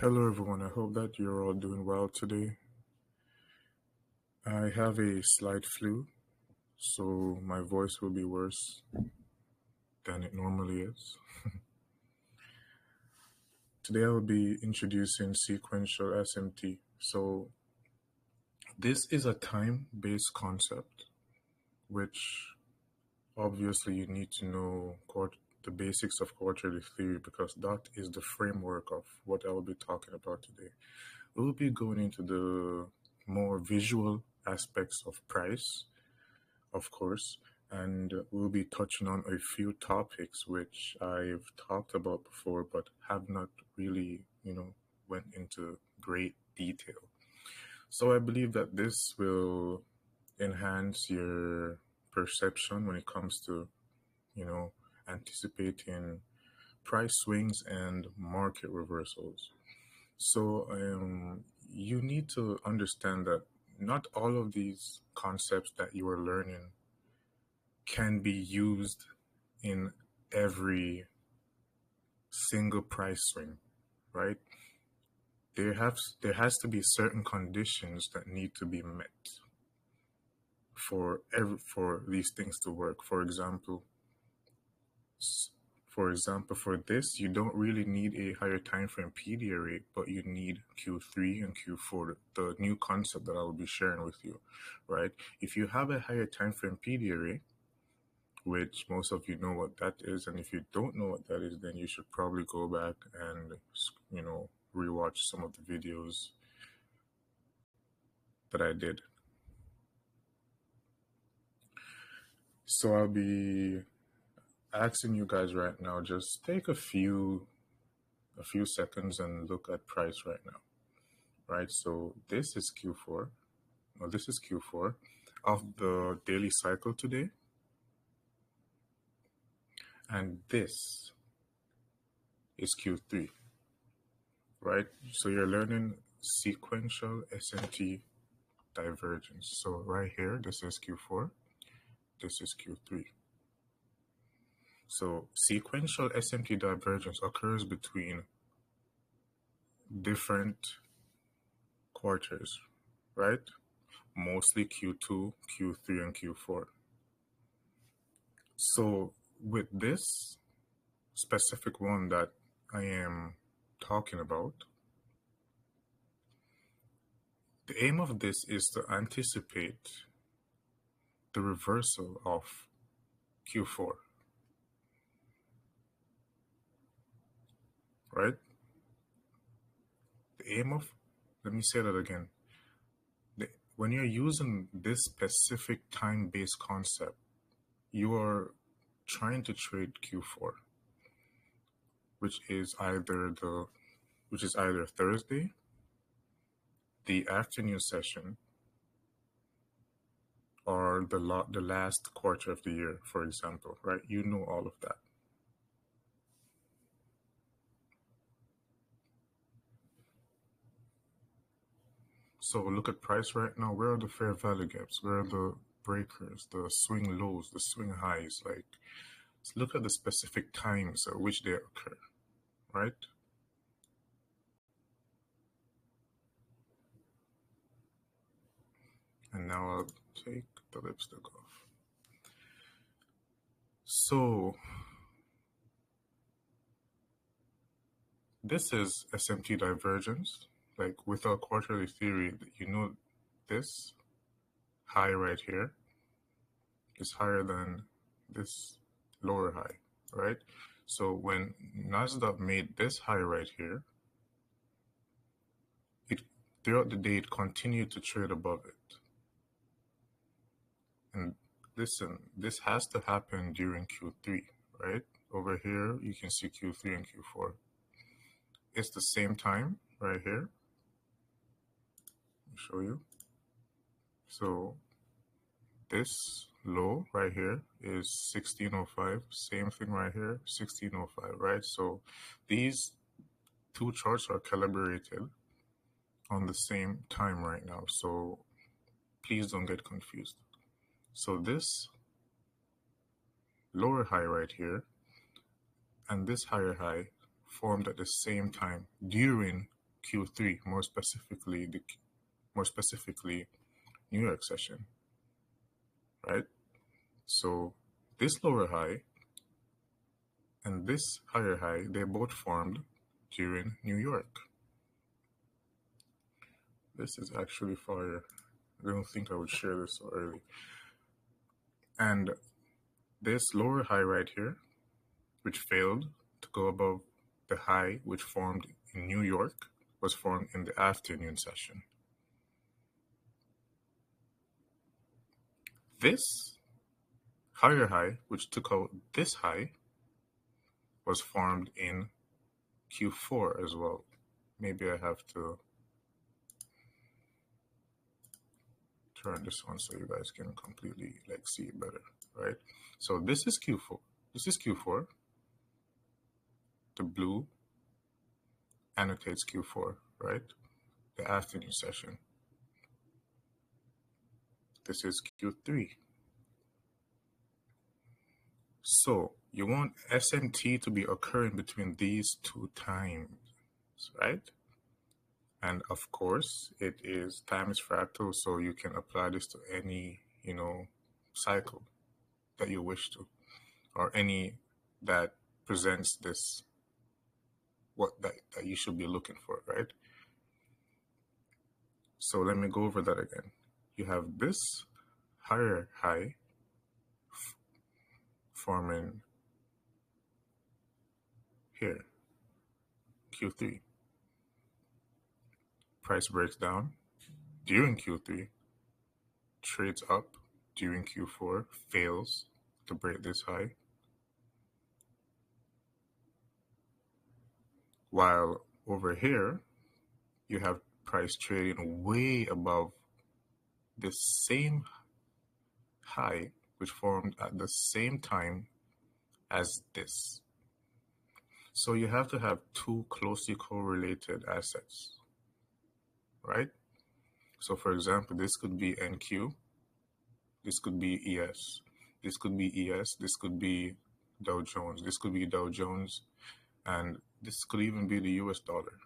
Hello, everyone. I hope that you're all doing well today. I have a slight flu, so my voice will be worse than it normally is. Today, I will be introducing sequential SMT. So, this is a time based concept, which obviously you need to know the basics of quarterly theory because that is the framework of what I will be talking about today. We'll be going into the more visual aspects of price, of course, and we'll be touching on a few topics which I've talked about before but have not really, went into great detail. So I believe that this will enhance your perception when it comes to, you know, anticipating price swings and market reversals. So you need to understand that not all of these concepts that you are learning can be used in every single price swing, right? There has to be certain conditions that need to be met for these things to work. S- for this, you don't really need a higher time frame PDA rate, but you need Q3 and Q4, the new concept that I will be sharing with you, right? If you have a higher time frame PDA rate, which most of you know what that is, and if you don't know what that is, then you should probably go back and rewatch some of the videos that I did. So I'll be asking you guys right now, just take a few seconds and look at price right now, right? So this is Q4. Well, this is Q4 of the daily cycle today, and this is Q3, right? So you're learning sequential SMT divergence. So right here, this is Q4, this is Q3. So sequential SMT divergence occurs between different quarters, right? Mostly Q2, Q3, and Q4. So with this specific one that I am talking about, the aim of this is to anticipate the reversal of Q4, right? The aim of, let me say that again. When you're using this specific time-based concept, you are trying to trade Q4, which is either Thursday, the afternoon session, or the last quarter of the year, for example, right? You know all of that. So look at price right now. Where are the fair value gaps? Where are the breakers, the swing lows, the swing highs? Like, look at the specific times at which they occur, right? And now I'll take the lipstick off. So this is SMT divergence. Like with our quarterly theory, you know this high right here is higher than this lower high, right? So when Nasdaq made this high right here, it throughout the day it continued to trade above it. And listen, this has to happen during Q3, right? Over here you can see Q3 and Q4. It's the same time right here. Let me show you. So this low right here is 1605. Same thing right here, 1605, right? So these two charts are calibrated on the same time right now. So please don't get confused. So this lower high right here and this higher high formed at the same time during Q3, more specifically New York session, right? So this lower high and this higher high, they both formed during New York. This is actually fire. I don't think I would share this so early. And this lower high right here, which failed to go above the high which formed in New York, was formed in the afternoon session. This higher high, which took out this high, was formed in Q4 as well. Maybe I have to turn this on so you guys can completely see it better, right? So this is Q4. This is Q4. The blue annotates Q4, right? The afternoon session. This is Q3. So you want SMT to be occurring between these two times, right? And of course, it is time is fractal, so you can apply this to any, cycle that you wish to, or any that presents this, that you should be looking for, right? So let me go over that again. You have this higher high forming here, Q3. Price breaks down during Q3, trades up during Q4, fails to break this high. While over here, you have price trading way above this same high, which formed at the same time as this. So you have to have two closely correlated assets, right? So for example, this could be NQ, this could be ES, this could be ES, this could be Dow Jones, this could be Dow Jones, and this could even be the US dollar,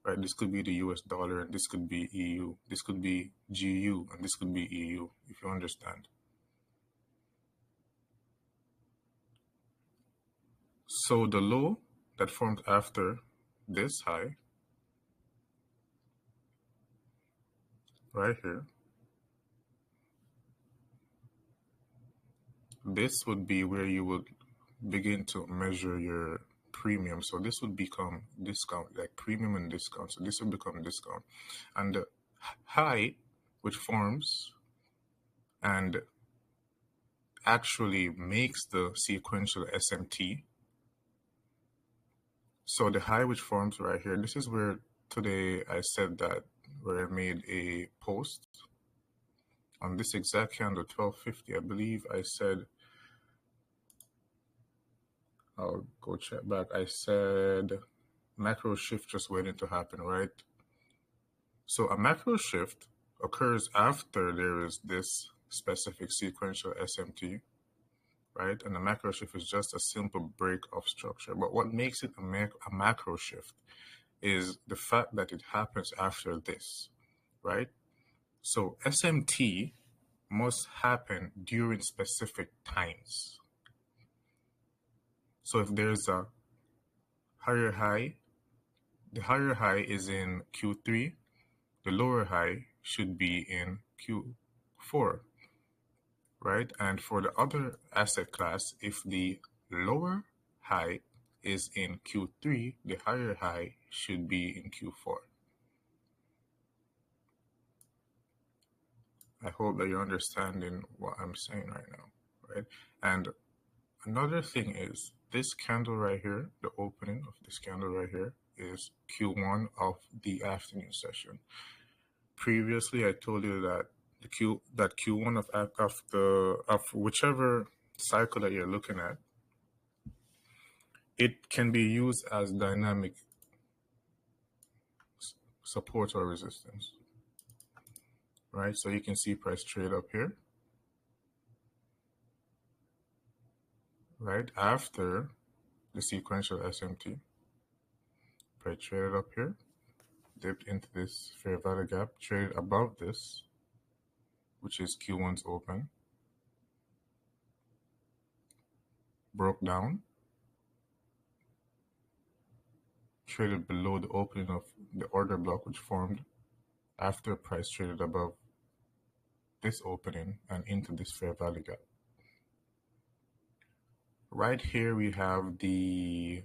right? This could be the US dollar, and this could be EU, this could be GU, and this could be EU, if you understand. So the low that formed after this high, right here, this would be where you would begin to measure your premium. So this would become discount, like premium and discount. So this would become discount. And the high, which forms and actually makes the sequential SMT. So the high which forms right here, this is where today I said that, where I made a post on this exact candle, 1250. I believe I said, I'll go check back. I said macro shift just waiting to happen, right? So a macro shift occurs after there is this specific sequential SMT, right? And a macro shift is just a simple break of structure. But what makes it a macro shift is the fact that it happens after this, right? So SMT must happen during specific times. So if there's a higher high, the higher high is in Q3, the lower high should be in Q4, right? And for the other asset class, if the lower high is in Q3, the higher high should be in Q4. I hope that you're understanding what I'm saying right now, right? And another thing is this candle right here, the opening of this candle right here is Q1 of the afternoon session. Previously, I told you that Q1 of whichever cycle that you're looking at, it can be used as dynamic support or resistance, right? So you can see price trade up here, right? After the sequential SMT, price traded up here. dipped into this fair value gap, traded above this, which is Q1's open, broke down, traded below the opening of the order block, which formed after price traded above this opening and into this fair value gap. Right here we have the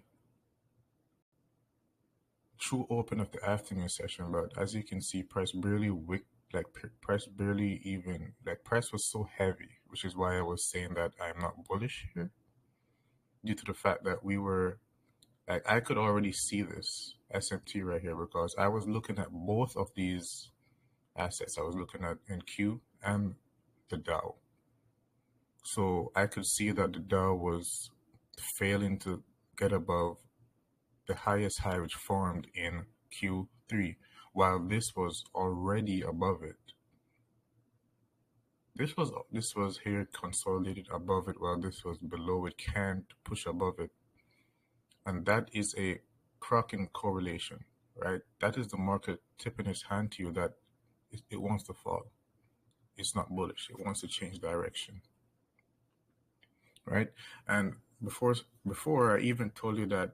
true open of the afternoon session, but as you can see, price barely wick, price barely even, price was so heavy, which is why I was saying that I'm not bullish here, due to the fact that we were, I could already see this SMT right here because I was looking at both of these assets. I was looking at NQ and the Dow. So I could see that the Dow was failing to get above the highest high which formed in Q3, while this was already above it. This was here consolidated above it, while this was below it, can't push above it. And that is a cracking correlation, right? That is the market tipping its hand to you that it wants to fall. It's not bullish. It wants to change direction, right? And before I even told you that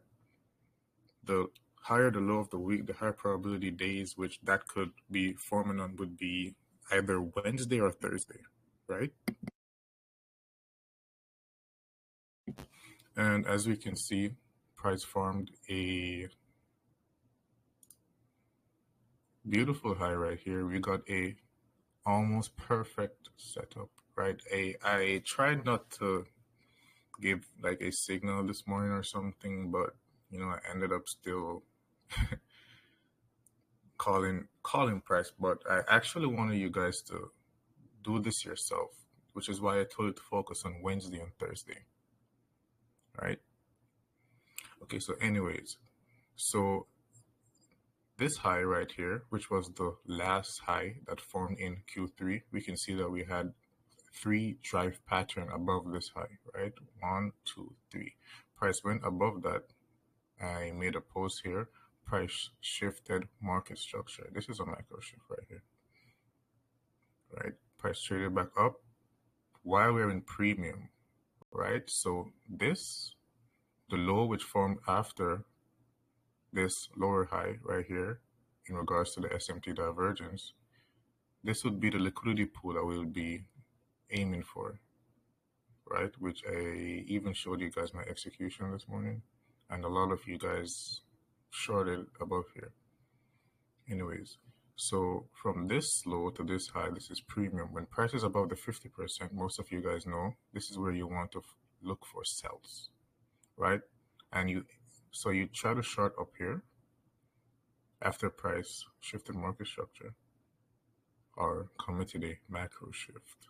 the higher the low of the week, the higher probability days which that could be forming on would be either Wednesday or Thursday, right? And as we can see, price formed a beautiful high right here. We got a almost perfect setup, right? I tried not to give like a signal this morning or something, but you know, I ended up still calling price. But I actually wanted you guys to do this yourself, which is why I told you to focus on Wednesday and Thursday, right? Okay, so anyways, so this high right here, which was the last high that formed in Q3, we can see that we had 3 drive pattern above this high, right? 1, 2, 3. Price went above that. I made a post here. Price shifted market structure. This is a micro shift right here, right? Price traded back up while we're in premium, right? So this, the low which formed after this lower high right here in regards to the SMT divergence, this would be the liquidity pool that we'll be aiming for, right? Which I even showed you guys my execution this morning, and a lot of you guys shorted above here. Anyways, so from this low to this high, this is premium. When price is above the 50%, most of you guys know this is where you want to look for sells, right? And you try to short up here after price shifted market structure or committed a macro shift.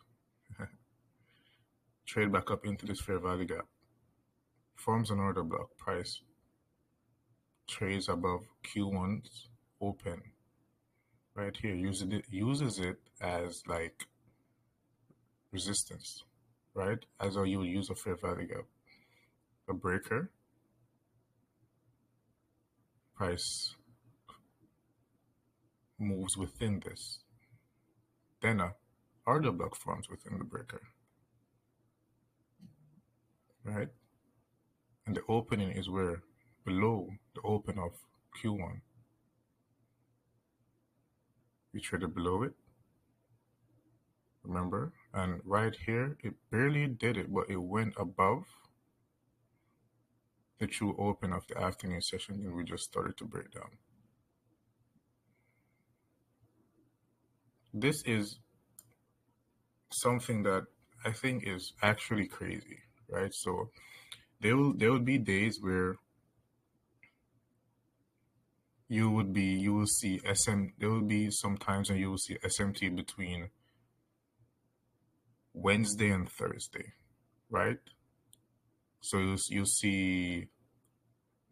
Trade back up into this fair value gap. Forms an order block. Price trades above Q1's open. Right here, uses it as like resistance, right? As though you would use a fair value gap. A breaker. Price moves within this. Then a order block forms within the breaker, right? And the opening is where below the open of Q1. We traded below it, remember? And right here, it barely did it, but it went above the true open of the afternoon session, and we just started to break down. This is something that I think is actually crazy, right? So there will be days where there will be some times when you will see SMT between Wednesday and Thursday, right? So you'll see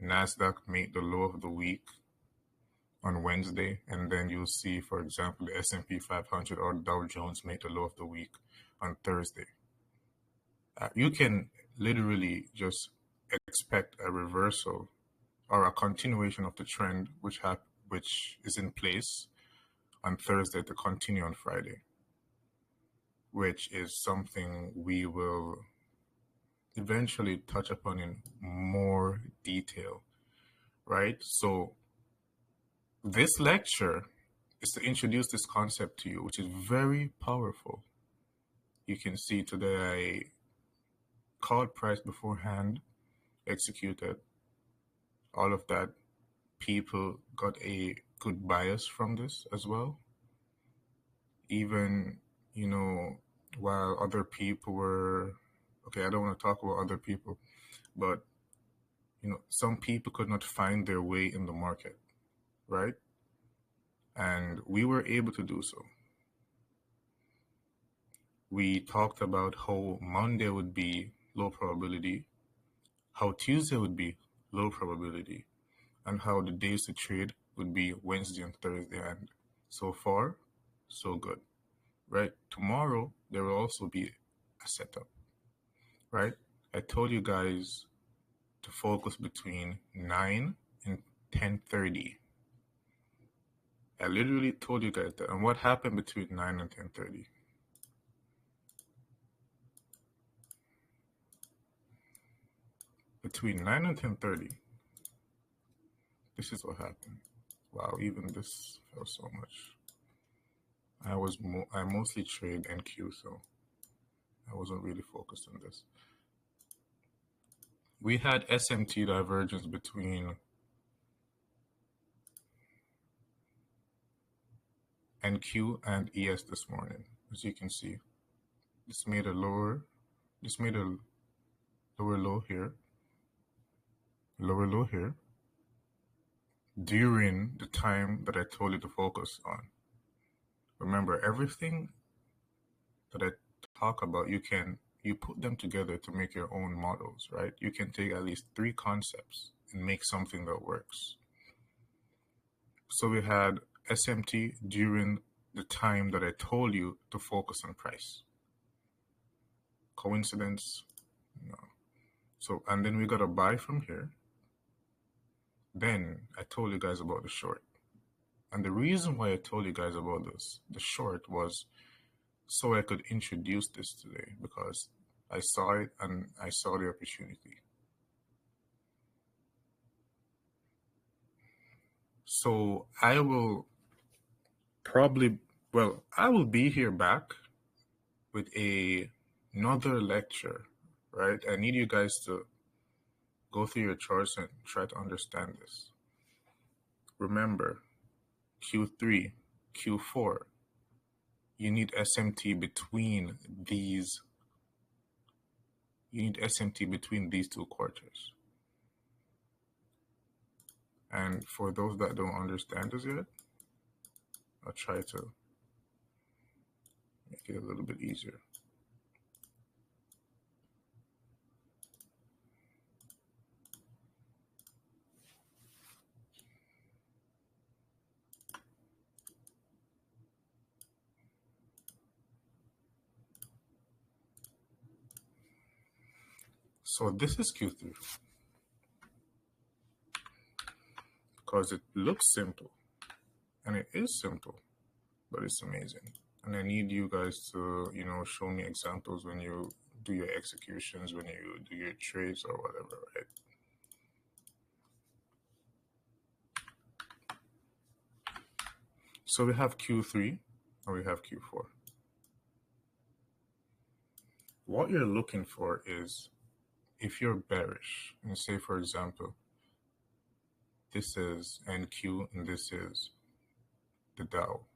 NASDAQ make the low of the week on Wednesday, and then you'll see, for example, the S&P 500 or Dow Jones make the low of the week on Thursday. You can literally just expect a reversal or a continuation of the trend which which is in place on Thursday to continue on Friday, which is something we will eventually touch upon in more detail, right? So this lecture is to introduce this concept to you, which is very powerful. You can see today I called price beforehand, executed, all of that. People got a good bias from this as well. Even, while other people were, okay, I don't want to talk about other people, but, some people could not find their way in the market, right? And we were able to do so. We talked about how Monday would be low probability, how Tuesday would be low probability, and how the days to trade would be Wednesday and Thursday. And so far, so good, right? Tomorrow, there will also be a setup, right? I told you guys to focus between 9 and 10:30. I literally told you guys that. And what happened between 9 and 10:30? Between 9 and 10:30, this is what happened. Wow, even this fell so much. I mostly trade NQ, so I wasn't really focused on this. We had SMT divergence between NQ and ES this morning. As you can see, this made a lower low here, lower low here, during the time that I told you to focus on. Remember, everything that I talk about, you put them together to make your own models, right? You can take at least 3 concepts and make something that works. So we had SMT during the time that I told you to focus on price. Coincidence? No. So, and then we got a buy from here. Then I told you guys about the short. And the reason why I told you guys about the short, was so I could introduce this today, because I saw it and I saw the opportunity. So I will be here back with another lecture, right? I need you guys to go through your charts and try to understand this. Remember, Q3, Q4, you need SMT between these. You need SMT between these 2 quarters. And for those that don't understand this yet, I'll try to make it a little bit easier. So this is Q3, because it looks simple, and it is simple, but it's amazing. And I need you guys to, show me examples when you do your executions, when you do your trades or whatever, right? So we have Q3 and we have Q4. What you're looking for is, if you're bearish, and say, for example, this is NQ and this is the Dow.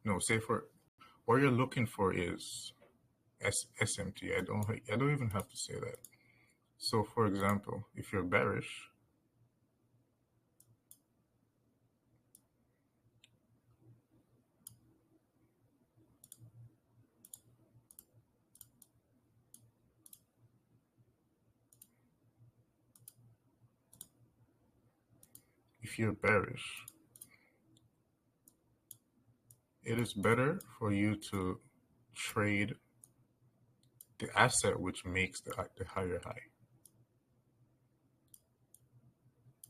No, say for what you're looking for is SMT. I don't even have to say that. So for example, if you're bearish, it is better for you to trade the asset which makes the higher high.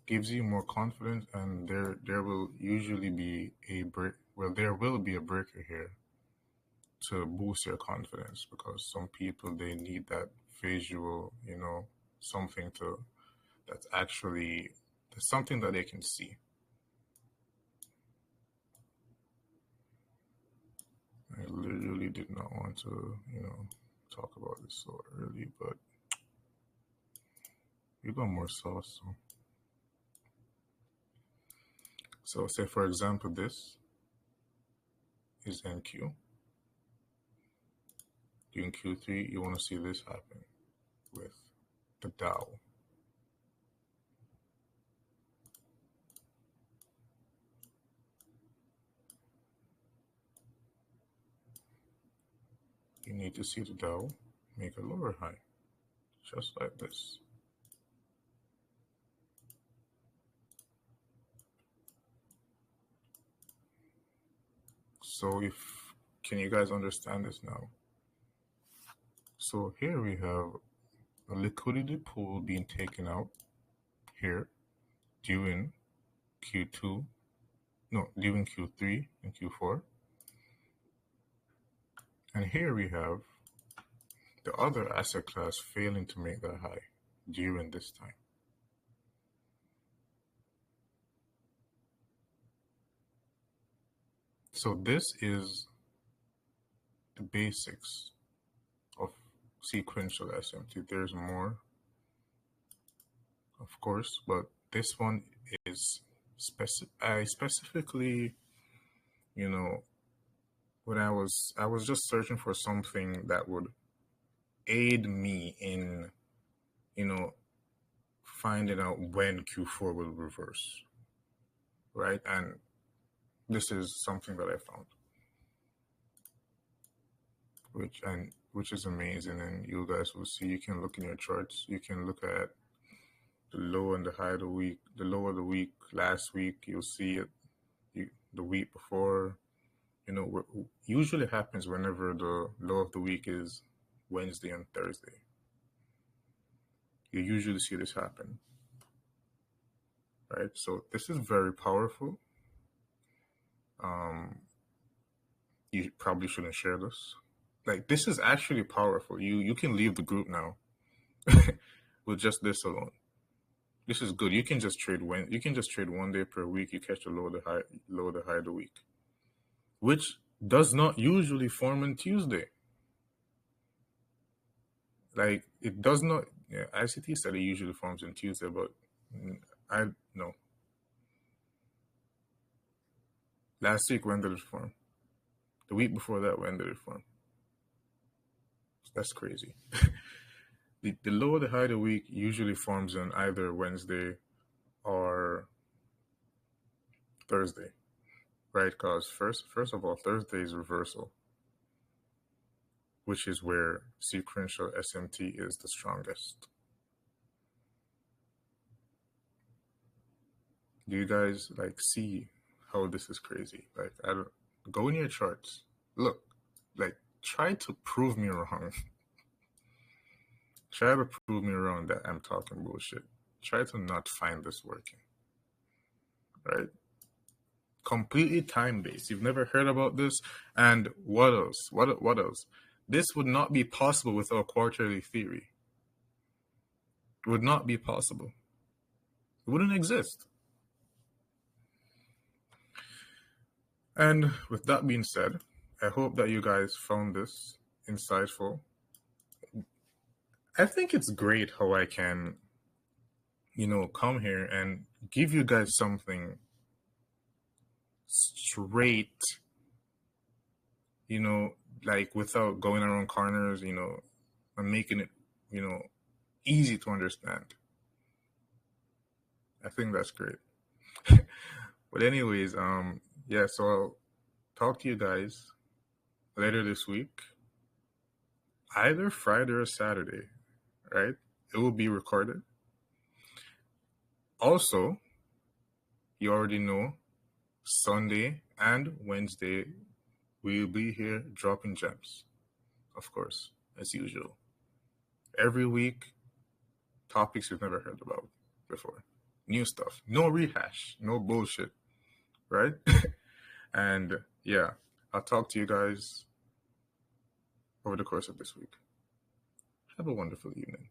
gives you more confidence, and there will usually be a break. Well, there will be a breaker here to boost your confidence, because some people, they need that visual, something to that's actually that's something that they can see. I literally did not want to, talk about this so early, but you got more sauce. So say for example, this is NQ. In Q3, you want to see this happen with the Dow. You need to see the Dow make a lower high, just like this. So can you guys understand this now? So here we have a liquidity pool being taken out here during Q2, no, during Q3 and Q4. And here we have the other asset class failing to make that high during this time. So this is the basics of sequential SMT. There's more, of course, but this one is I specifically, when I was just searching for something that would aid me in, finding out when Q4 will reverse, right? And this is something that I found, which is amazing. And you guys will see, you can look in your charts, you can look at the low and the high of the week, the low of the week, last week, you'll see it the week before. What usually happens whenever the low of the week is Wednesday and Thursday. You usually see this happen, right? So this is very powerful. You probably shouldn't share this. Like, this is actually powerful. You can leave the group now with just this alone. This is good. You can just trade one day per week. You catch the low of the high of the week, which does not usually form on Tuesday. Like, it does not. Yeah, ICT said it usually forms on Tuesday, but I no. Last week, when did it form? The week before that, when did it form? That's crazy. The low of the high of the week usually forms on either Wednesday or Thursday, right? Because first of all, Thursday is reversal, which is where sequential SMT is the strongest. Do you guys see how this is crazy? Like, I don't go in your charts. Look, try to prove me wrong. Try to prove me wrong that I'm talking bullshit. Try to not find this working. Right? Completely time-based. You've never heard about this? And what else? What else? This would not be possible without quarterly theory. It would not be possible. It wouldn't exist. And with that being said, I hope that you guys found this insightful. I think it's great how I can, come here and give you guys something straight, without going around corners, and making it, easy to understand. I think that's great. But anyways, yeah, so I'll talk to you guys later this week, either Friday or Saturday, right? It will be recorded. Also, you already know, Sunday and Wednesday, we'll be here dropping gems, of course, as usual. Every week, topics you've never heard about before. new stuff. No rehash, no bullshit, right? And yeah, I'll talk to you guys over the course of this week. Have a wonderful evening.